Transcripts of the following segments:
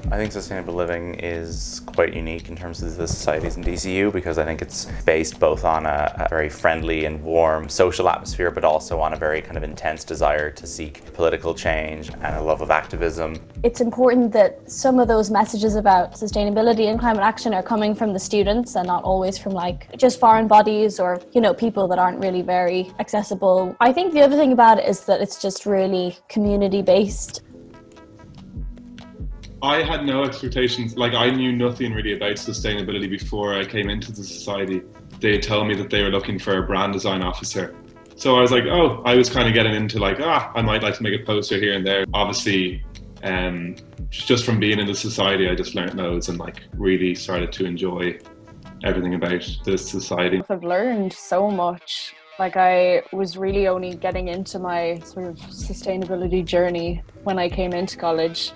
I think sustainable living is quite unique in terms of the societies in DCU because I think it's based both on a very friendly and warm social atmosphere, but also on a very kind of intense desire to seek political change and a love of activism. It's important that some of those messages about sustainability and climate action are coming from the students and not always from just foreign bodies or, people that aren't really very accessible. I think the other thing about it is that it's just really community based. I had no expectations, I knew nothing really about sustainability before I came into the society. They told me that they were looking for a brand design officer. So I was I was kind of getting into I might like to make a poster here and there. Obviously, just from being in the society, I just learned loads and really started to enjoy everything about this society. I've learned so much. I was really only getting into my sort of sustainability journey when I came into college.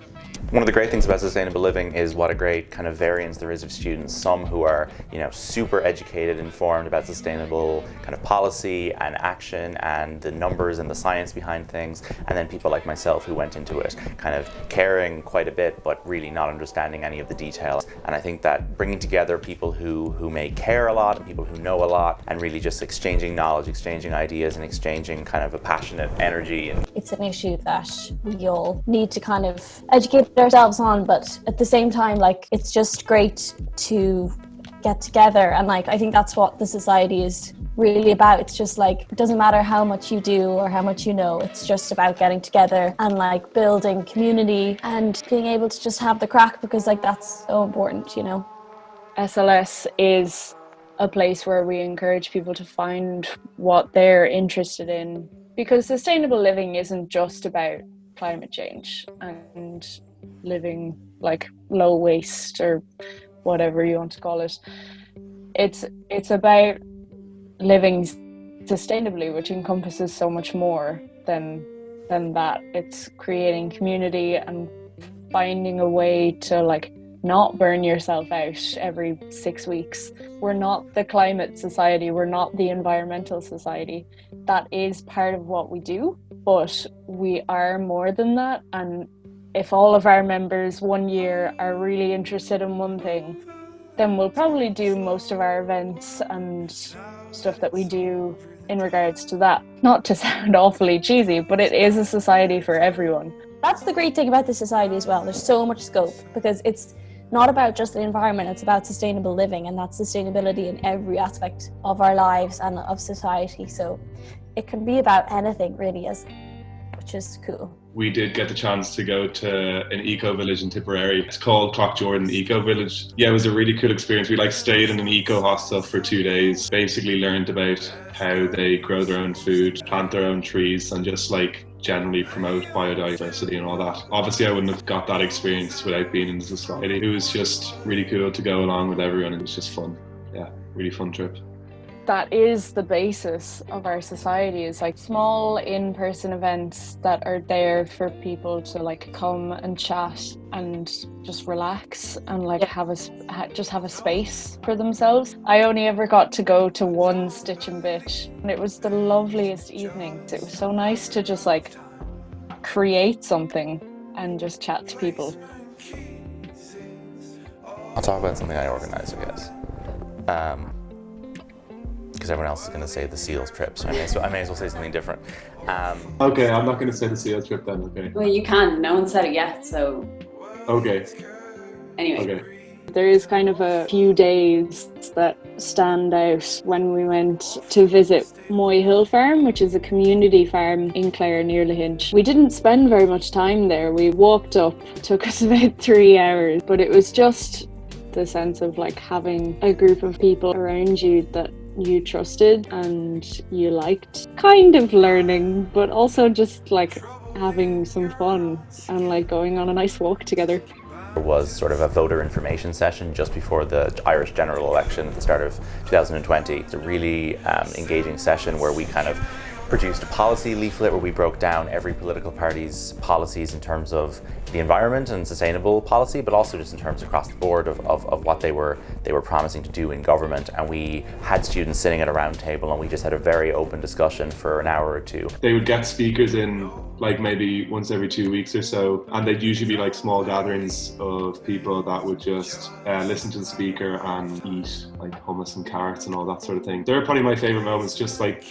One of the great things about sustainable living is what a great kind of variance there is of students. Some who are, super educated, informed about sustainable kind of policy and action and the numbers and the science behind things. And then people like myself who went into it kind of caring quite a bit, but really not understanding any of the details. And I think that bringing together people who may care a lot and people who know a lot and really just exchanging knowledge, exchanging ideas and exchanging kind of a passionate energy. It's an issue that we all need to kind of educate ourselves on, but at the same time, it's just great to get together, and I think that's what the society is really about. It's just it doesn't matter how much you do or how much you know, it's just about getting together and building community and being able to just have the crack, because that's so important, SLS is a place where we encourage people to find what they're interested in, because sustainable living isn't just about climate change and living low waste or whatever you want to call it. It's about living sustainably, which encompasses so much more than that. It's creating community and finding a way to not burn yourself out every 6 weeks. We're not the climate society, we're not the environmental society. That is part of what we do, but we are more than that. And if all of our members one year are really interested in one thing, then we'll probably do most of our events and stuff that we do in regards to that. Not to sound awfully cheesy, but it is a society for everyone. That's the great thing about the society as well. There's so much scope, because it's not about just the environment, it's about sustainable living, and that's sustainability in every aspect of our lives and of society. So it can be about anything really, which is cool. We did get the chance to go to an eco-village in Tipperary. It's called Clough-Jordan Eco-Village. Yeah, it was a really cool experience. We stayed in an eco-hostel for 2 days, basically learned about how they grow their own food, plant their own trees, and just generally promote biodiversity and all that. Obviously, I wouldn't have got that experience without being in the society. It was just really cool to go along with everyone. It was just fun. Yeah, really fun trip. That is the basis of our society, is small in-person events that are there for people to come and chat and just relax and just have a space for themselves. I only ever got to go to one Stitch and Bitch, and it was the loveliest evening. It was so nice to just create something and just chat to people. I'll talk about something I organised, I guess. Because everyone else is going to say the SEALs trip, so I may as well say something different. Okay, I'm not going to say the SEALs trip then, okay? Well, you can. No one said it yet, so... Okay. Anyway. Okay. There is kind of a few days that stand out when we went to visit Moy Hill Farm, which is a community farm in Clare near Lahinch. We didn't spend very much time there. We walked up, it took us about 3 hours, but it was just the sense of having a group of people around you that you trusted and you liked, kind of learning, but also just having some fun and going on a nice walk together. There was sort of a voter information session just before the Irish general election at the start of 2020. It's a really engaging session where we kind of produced a policy leaflet where we broke down every political party's policies in terms of the environment and sustainable policy, but also just in terms across the board of what they were promising to do in government. And we had students sitting at a round table and we just had a very open discussion for an hour or two. They would get speakers in like maybe once every 2 weeks or so, and they'd usually be like small gatherings of people that would just listen to the speaker and eat like hummus and carrots and all that sort of thing. They're probably my favourite moments, just like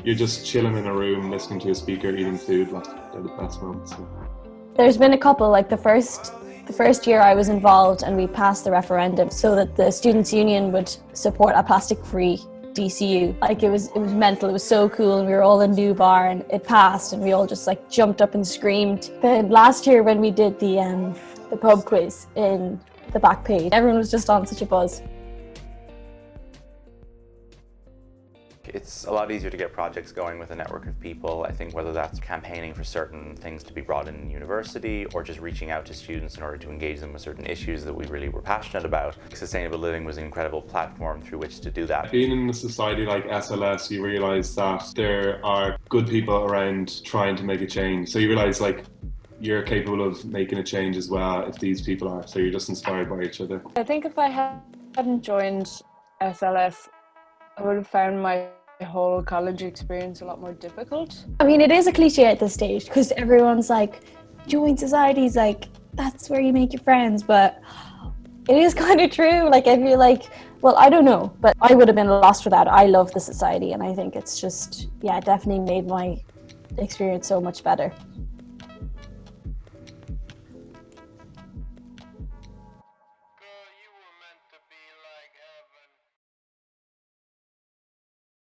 you're just chilling in a room listening to a speaker eating food. Like, they're the best moments. So. There's been a couple, like the first year I was involved and we passed the referendum so that the Students' Union would support a plastic-free DCU. Like it was mental, it was so cool, and we were all in New Bar and it passed and we all just like jumped up and screamed. Then last year when we did the pub quiz in the back page, everyone was just on such a buzz. It's a lot easier to get projects going with a network of people. I think whether that's campaigning for certain things to be brought in university or just reaching out to students in order to engage them with certain issues that we really were passionate about. Sustainable Living was an incredible platform through which to do that. Being in a society like SLS, you realise that there are good people around trying to make a change. So you realise like you're capable of making a change as well if these people are. So you're just inspired by each other. I think if I hadn't joined SLS, I would have found my whole college experience a lot more difficult. I mean, it is a cliche at this stage because everyone's like, join societies, like that's where you make your friends, but it is kind of true. Like I feel like, well, I don't know, but I would have been lost without it. I love the society and I think it's just, yeah, definitely made my experience so much better.